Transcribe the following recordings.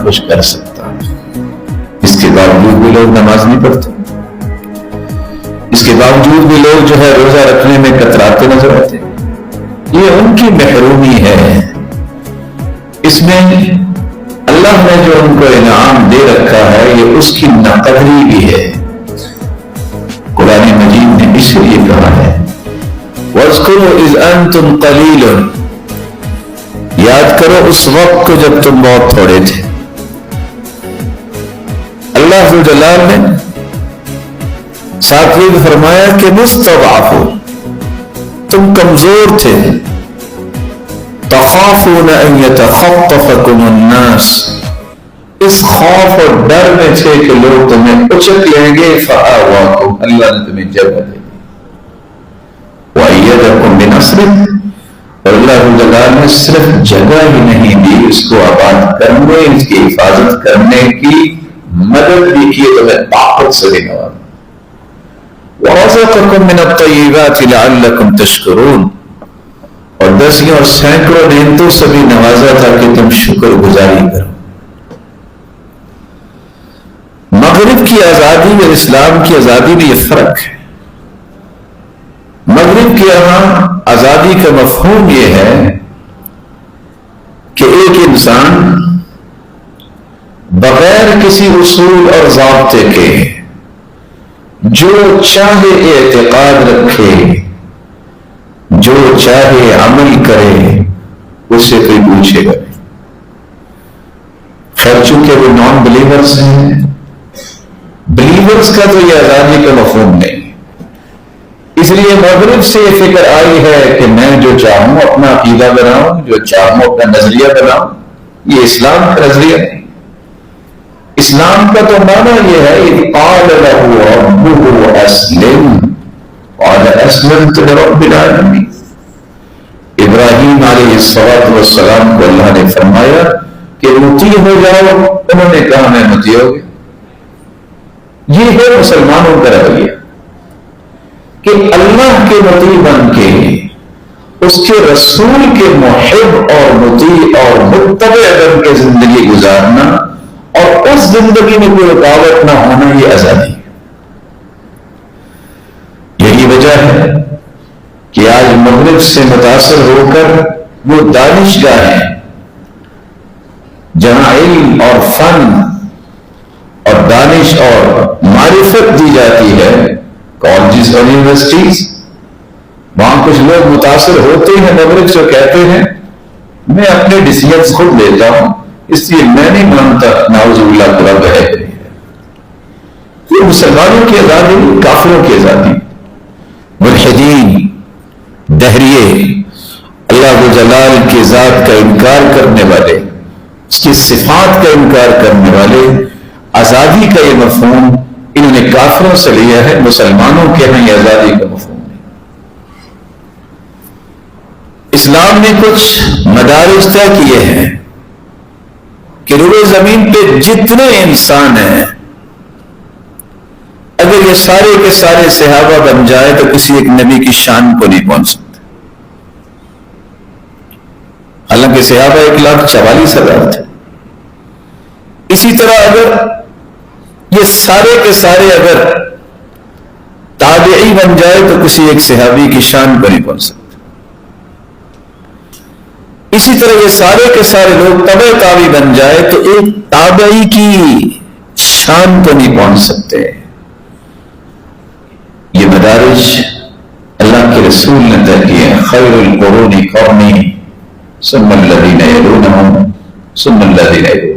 کچھ کر سکتا، اس کے باوجود بھی لوگ نماز نہیں پڑھتے، اس کے باوجود بھی لوگ جو ہے روزہ رکھنے میں کتراتے نظر آتے. یہ ان کی محرومی ہے. اس میں اللہ نے جو ان کو انعام دے رکھا ہے یہ اس کی ناقدری بھی ہے. قرآن مجید نے اس لیے کہا ہے وَاذْكُرُوا إِذْ أَنْتُمْ قَلِيلٌ، یاد کرو اس وقت کو جب تم بہت تھوڑے تھے. اللہ ذو جلال نے ساتھ یہ فرمایا کہ مستضعف، تم کمزور تھے. تخافون ان يتخطفكم الناس، اس خوف اور ڈر میں تھے کہ لوگ تمہیں اچک لیں گے. فآواکم، اللہ نے تمہیں جگہ دی. وأيدكم بنصره، اور اللہ جلال نے صرف جگہ ہی نہیں دی، اس کو آباد کرنے، اس کی حفاظت کرنے کی مدد بھی کی، تمہیں طاقت سے بھی نوازا. وَرَزَقَكُم مِّنَ الطَّيِّبَاتِ لَعَلَّكُمْ تَشْكُرُونَ، اور دسیوں اور سینکڑوں نعمتوں سے بھی نوازا تھا کہ تم شکر گزاری کرو. مغرب کی آزادی اور اسلام کی آزادی میں یہ فرق ہے. مغرب کے یہاں آزادی کا مفہوم یہ ہے کہ ایک انسان بغیر کسی اصول اور ضابطے کے جو چاہے اعتقاد رکھے، جو چاہے عمل کرے، اس سے کوئی پوچھے گا نہیں. خیر چونکہ وہ نان بلیورز ہیں، بلیورز کا تو یہ آزادی کا مفہوم نہیں. اس لیے مغرب سے یہ فکر آئی ہے کہ میں جو چاہوں اپنا عقیدہ بناؤں، جو چاہوں اپنا نظریہ بناؤں. یہ اسلام کا نظریہ نہیں. اسلام کا تو معنی یہ ہے اذ قال له ربه اسلم قال اسلمت لرب العالمین. ابراہیم علیہ السلام کو اللہ نے فرمایا کہ مطیع ہو جاؤ، انہوں نے کہا میں مطیع ہو گیا. یہ ہے مسلمانوں کا رویہ کہ اللہ کے مطیع بن کے اس کے رسول کے محب اور مطیع اور متبع بن کے زندگی گزارنا، اور اس زندگی میں کوئی رکاوٹ نہ ہونا، یہ آزادی. یہی وجہ ہے کہ آج مغرب سے متاثر ہو کر وہ دانشگاہیں جہاں علم اور فن اور دانش اور معرفت دی جاتی ہے، کالجز اور یونیورسٹیز، وہاں کچھ لوگ متاثر ہوتے ہیں مغرب سے، کہتے ہیں میں اپنے ڈیسیژنز خود لیتا ہوں، اس لیے میں نہیں مانتا نعوذ باللہ کو رب ہے. یہ مسلمانوں کی آزادی، کافروں کی آزادی. ملحدین، دہریے، اللہ جلال کی ذات کا انکار کرنے والے، اس کی صفات کا انکار کرنے والے، آزادی کا یہ مفہوم انہوں نے کافروں سے لیا ہے. مسلمانوں کے ہاں یہ آزادی کا مفہوم ہے. اسلام نے کچھ مدارج طے کیے ہیں کہ روئے زمین پہ جتنے انسان ہیں، اگر یہ سارے کے سارے صحابہ بن جائے تو کسی ایک نبی کی شان کو نہیں پہنچ سکتے. حالانکہ صحابہ 1,44,000 تھے. اسی طرح اگر یہ سارے کے سارے اگر تابعی بن جائے تو کسی ایک صحابی کی شان کو نہیں پہنچ سکتے. اسی طرح یہ سارے کے سارے لوگ تبع تابعی بن جائے تو ایک تابعی کی شان کو نہیں پہنچ سکتے. یہ مدارج اللہ کے رسول نے طے کیے. خیر القرون قرنی ثم الذین یلونہم ثم الذین یلونہم.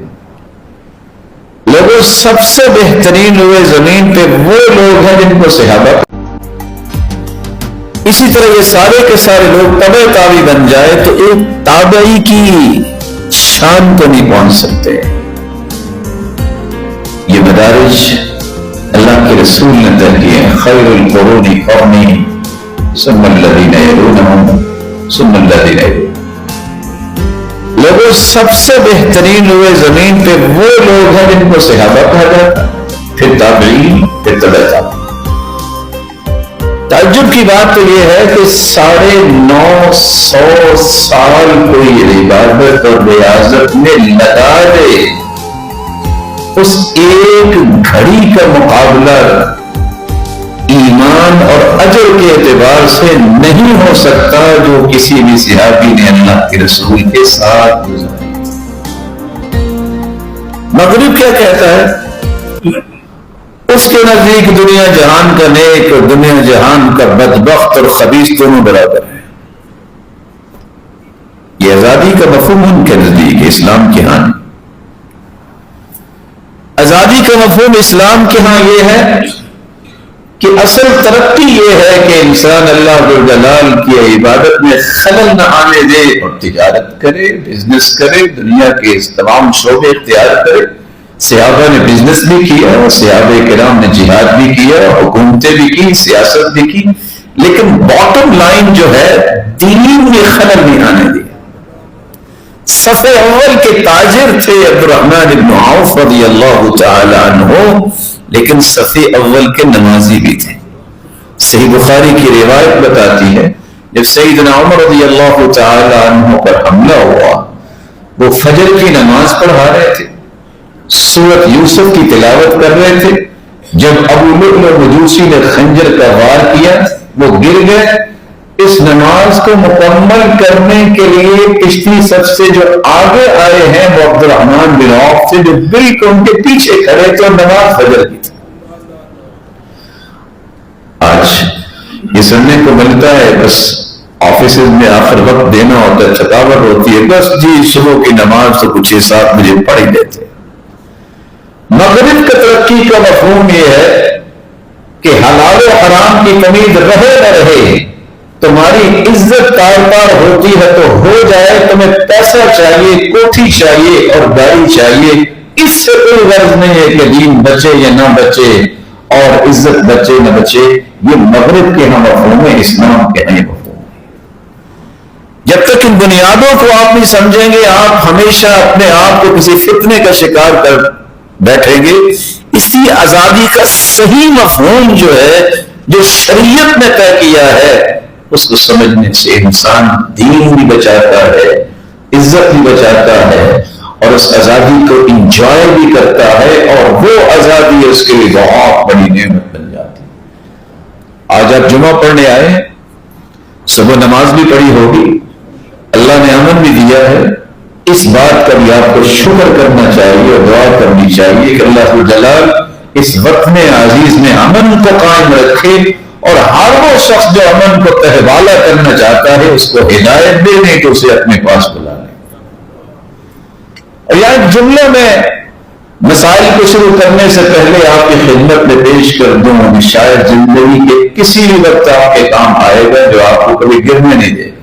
لوگوں سب سے بہترین ہوئے زمین پہ وہ لوگ ہیں جن کو صحابہ. اسی طرح یہ سارے کے سارے لوگ تبع تابعی بن جائے تو ایک تابعی کی شان کو نہیں پہنچ سکتے. یہ مدارج اللہ کے رسول نے طے کیے. خیر القرون قرنی ثم الذین یلونہم ثم الذین یلونہم. لوگوں سب سے بہترین ہوئے زمین پہ وہ لوگ ہیں جن کو صحابہ کہا جاتا، پھر تابعین، پھر تبع تابعین. تعجب کی بات تو یہ ہے کہ 950 سال کوئی عبادت اور ریاضت میں لگا دے اس ایک گھڑی کا مقابلہ ایمان اور اجر کے اعتبار سے نہیں ہو سکتا جو کسی بھی صحابی نے اللہ کے رسول کے ساتھ گزاری۔ مغرب کیا کہتا ہے؟ اس کے نزدیک دنیا جہان کا نیک اور دنیا جہان کا بدبخت اور خبیث دونوں برابر ہیں۔ یہ آزادی کا مفہوم ان کے نزدیک ہے، اسلام کے ہاں آزادی کا مفہوم اسلام کے ہاں یہ ہے کہ اصل ترقی یہ ہے کہ انسان اللہ جلال کی عبادت میں خلل نہ آنے دے اور تجارت کرے، بزنس کرے، دنیا کے تمام شعبے اختیار کرے۔ صحابہ نے بزنس بھی کیا، صحابہ کرام نے جہاد بھی کیا، حکومتیں بھی کی، سیاست بھی کی، لیکن باٹم لائن جو ہے دین میں خلل نہیں آنے دی۔ صف اول کے تاجر تھے عبد الرحمن بن عوف رضی اللہ تعالی عنہ، لیکن صف اول کے نمازی بھی تھے۔ صحیح بخاری کی روایت بتاتی ہے جب سیدنا عمر رضی اللہ تعالی عنہ پر حملہ ہوا، وہ فجر کی نماز پڑھا رہے تھے، سورۃ یوسف کی تلاوت کر رہے تھے، جب ابو لؤلؤ مجوسی نے خنجر کا وار کیا وہ گر گئے۔ اس نماز کو مکمل کرنے کے لیے پچھلی صف سے جو آگے آئے ہیں وہ عبد الرحمن بن عوف سے جو بالکل ان کے پیچھے کھڑے تھے اور نماز فجر کی تھی۔ آج یہ سننے کو ملتا ہے بس آفیسز میں آخر وقت دینا ہوتا ہے، تھکاوٹ ہوتی ہے، بس جی صبح کی نماز تو کچھ 6-7 بجے پڑھ ہی لیتے۔ مغرب کا ترقی کا مفہوم یہ ہے کہ حلال و حرام کی تمیز رہے نہ رہے، تمہاری عزت کار ہوتی ہے تو ہو جائے، تمہیں پیسہ چاہیے، کوٹھی چاہیے اور گاڑی چاہیے، اس سے کوئی غرض نہیں ہے کہ دین بچے یا نہ بچے اور عزت بچے نہ بچے۔ یہ مغرب کے ہم مفہوم ہے، اسلام کے ہیں مفہوم۔ جب تک ان بنیادوں کو آپ نہیں سمجھیں گے آپ ہمیشہ اپنے آپ کو کسی فتنے کا شکار کر بیٹھیں گے۔ اس لیے آزادی کا صحیح مفہوم جو ہے، جو شریعت نے طے کیا ہے، اس کو سمجھنے سے انسان دین بھی بچاتا ہے، عزت بھی بچاتا ہے اور اس آزادی کو انجوائے بھی کرتا ہے، اور وہ آزادی اس کے لیے بہت بڑی نعمت بن جاتی ہے۔ آج آپ جمعہ پڑھنے آئے ہیں، صبح نماز بھی پڑھی ہوگی، اللہ نے امن بھی دیا ہے، اس بات کا بھی آپ کو شکر کرنا چاہیے اور دعا کرنی چاہیے کہ اللہ جلال اس وطن عزیز میں امن کو قائم رکھے، اور ہر وہ شخص جو امن کو تہوالہ کرنا چاہتا ہے اس کو ہدایت دے، نہیں تو اسے اپنے پاس بلا لیں۔ اور یہاں جملے میں مسائل کو شروع کرنے سے پہلے آپ کی خدمت میں پیش کر دوں، شاید زندگی کے کسی بھی وقت آپ کے کام آئے گا جو آپ کو کبھی گرنے نہیں دے گا۔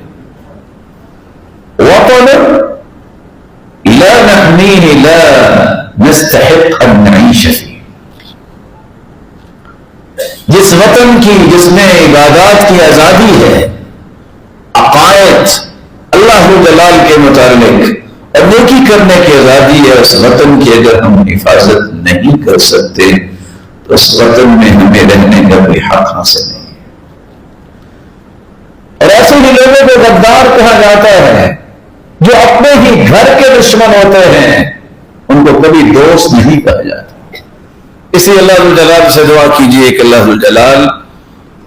وطن لا نحميه لا نستحق ان نعيش فيه، جس وطن کی جس میں عبادات کی آزادی ہے، عقائد اللہ جلال کے متعلق اور نیکی کرنے کی آزادی ہے، اس وطن کی اگر ہم حفاظت نہیں کر سکتے تو اس وطن میں ہمیں رہنے کا کوئی حق حاصل نہیں ہے۔ اور ایسے ہی لوگوں کو غدار کہا جاتا ہے جو اپنے ہی گھر کے دشمن ہوتے ہیں، ان کو کبھی دوست نہیں کہا جاتا۔ اس لیے اللہ جلال سے دعا کیجیے کہ اللہ جلال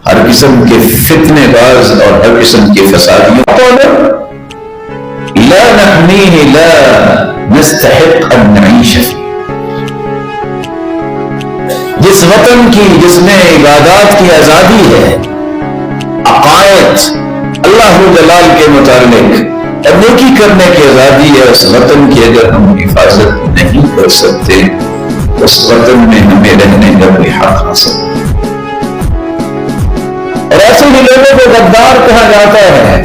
ہر قسم کے فتنے باز اور ہر قسم کے فسادیوں لا نحميه لا نستحق ان نعيش فيه، جس وطن کی جس میں عبادات کی آزادی ہے، عقائد اللہ جلال کے متعلق اور نیکی کرنے کی آزادی ہے، اس وطن کی اگر ہم حفاظت نہیں کر سکتے اس وطن میں ہمیں رہنے کا کوئی حق حاصل نہیں۔ اور ایسے ہی لوگوں کو غدار کہا جاتا ہے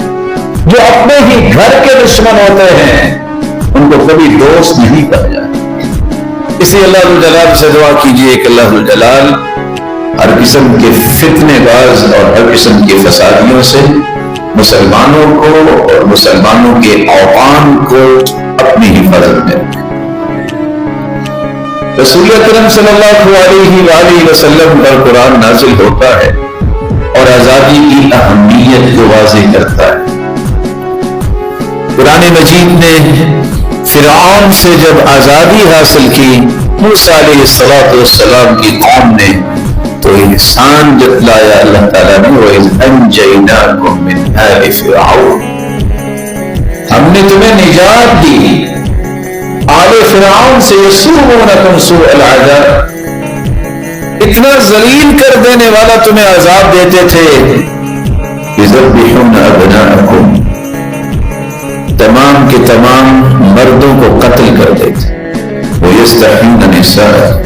جو اپنے ہی گھر کے دشمن ہوتے ہیں، ان کو کبھی دوست نہیں کہا جاتا۔ اس لیے اللہ جلال سے دعا کیجیے کہ اللہ جلال ہر قسم کے فتنے باز اور ہر قسم کے فسادیوں سے مسلمانوں کو اور مسلمانوں کے اوطان کو اپنی حفاظت میں رکھے۔ رسول اکرم صلی اللہ علیہ وآلہ وسلم پر قرآن نازل ہوتا ہے اور آزادی کی اہمیت کو واضح کرتا ہے۔ قرآن مجید نے فرعون سے جب آزادی حاصل کی موسیٰ علیہ السلام کی قوم نے تو احسان جتلایا اللہ تعالیٰ نے، وَإِذْ أَنْجَيْنَاكُمْ مِنْ آلِ فِرْعَوْنَ، ہم نے تمہیں نجات دی آل فرعون سے، يَسُومُونَكُمْ سُوءَ الْعَذَابِ، اتنا ذلیل کر دینے والا تمہیں عذاب دیتے تھے، يُذَبِّحُونَ أَبْنَاءَكُمْ، تمام کے تمام مردوں کو قتل کر دیتے، وَيَسْتَحْيُونَ نِسَاءَكُمْ،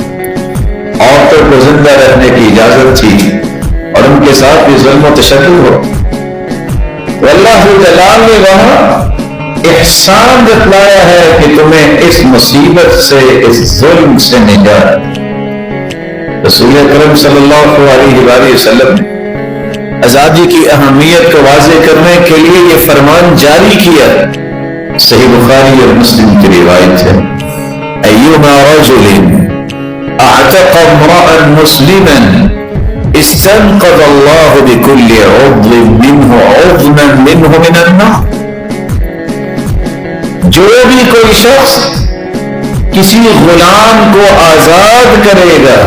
عورتوں کو زندہ رہنے کی اجازت تھی اور ان کے ساتھ بھی ظلم و تشدد ہو۔ واللہ جلال نے وہاں احسان جتلایا ہے کہ تمہیں اس مصیبت سے، اس ظلم سے نجات۔ رسول اکرم صلی اللہ علیہ وآلہ وسلم نے آزادی کی اہمیت کو واضح کرنے کے لیے یہ فرمان جاری کیا، صحیح بخاری اور مسلم کی روایت ہے، ایما رجل اعتق امرأ مسلما استنقذ اللہ بكل عضو منه عظما منه من النار، جو بھی کوئی شخص کسی غلام کو آزاد کرے گا،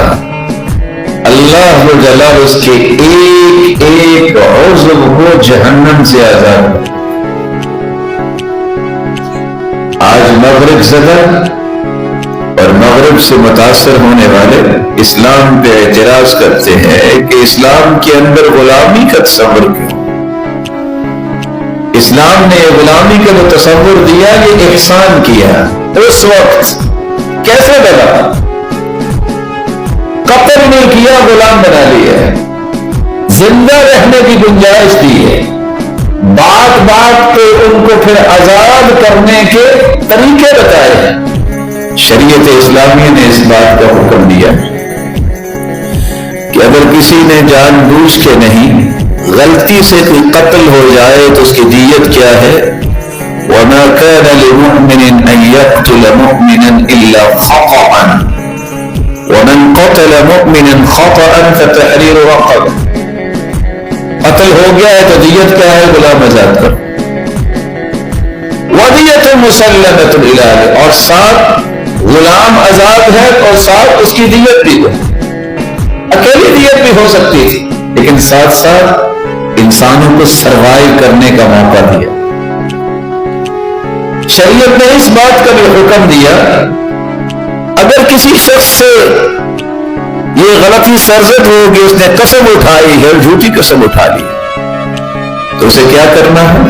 اللہ جلال اس کے ایک ایک عضو کو جہنم سے آزاد۔ آج مغرب زدہ اور مغرب سے متاثر ہونے والے اسلام پہ اعتراض کرتے ہیں کہ اسلام کے اندر غلامی کا تصور کیوں؟ اسلام نے غلامی کا جو تصور دیا یہ احسان کیا، اس وقت کیسے بنا؟ قتل نہیں کیا، غلام بنا لیا، زندہ رہنے کی گنجائش دی ہے، بات بات پہ ان کو پھر آزاد کرنے کے طریقے بتائے ہیں۔ شریعت اسلامی نے اس بات کا حکم دیا کہ اگر کسی نے جان بوجھ کے نہیں، غلطی سے کوئی قتل ہو جائے تو اس کی دیت کیا ہے؟ وَمَا كَانَ لِمُؤْمِنٍ أَن يَقْتُلَ مُؤْمِنًا إِلَّا خَطَأً وَمَنْ قَتَلَ مُؤْمِنًا خَطَأً فَتَحْرِيرُ رَقَبَةٍ، قتل ہو گیا ہے تو دیت کیا ہے؟ غلام آزاد کرو، وَدِيَةٌ مُسَلَّمَةٌ إِلَىٰ أَهْلِهِ، اور ساتھ غلام آزاد ہے اور ساتھ اس کی دیت بھی ہے، اکیلی دیت بھی ہو سکتی تھی لیکن ساتھ ساتھ انسانوں کو سروائیو کرنے کا موقع دیا۔ شریعت نے اس بات کا بھی حکم دیا اگر کسی شخص سے یہ غلطی سرزد ہو کہ اس نے قسم اٹھائی ہے، جھوٹی قسم اٹھا لی، تو اسے کیا کرنا ہے؟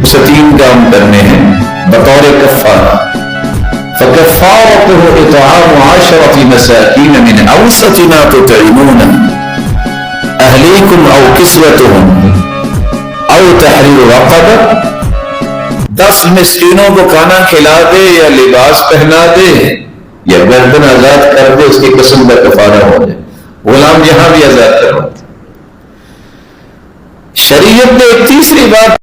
اسے 3 کام کرنے ہیں بطور کفارہ۔ فَكَفَّارَتُهُ إِطْعَامُ 10 مَسَاكِينَ مِنْ أَوْسَطِ مَا تُطْعِمُونَ أَهْلِيكُمْ أَوْ كِسْوَتُهُمْ أَوْ تَحْرِيرُ رَقَبَةٍ، 10 مسکینوں کو کھانا کھلا دے یا لباس پہنا دے یا گردن آزاد کر دے، اس کی قسم کا کفارہ ہو جائے، غلام یہاں بھی آزاد کروا۔ شریعت نے ایک تیسری بات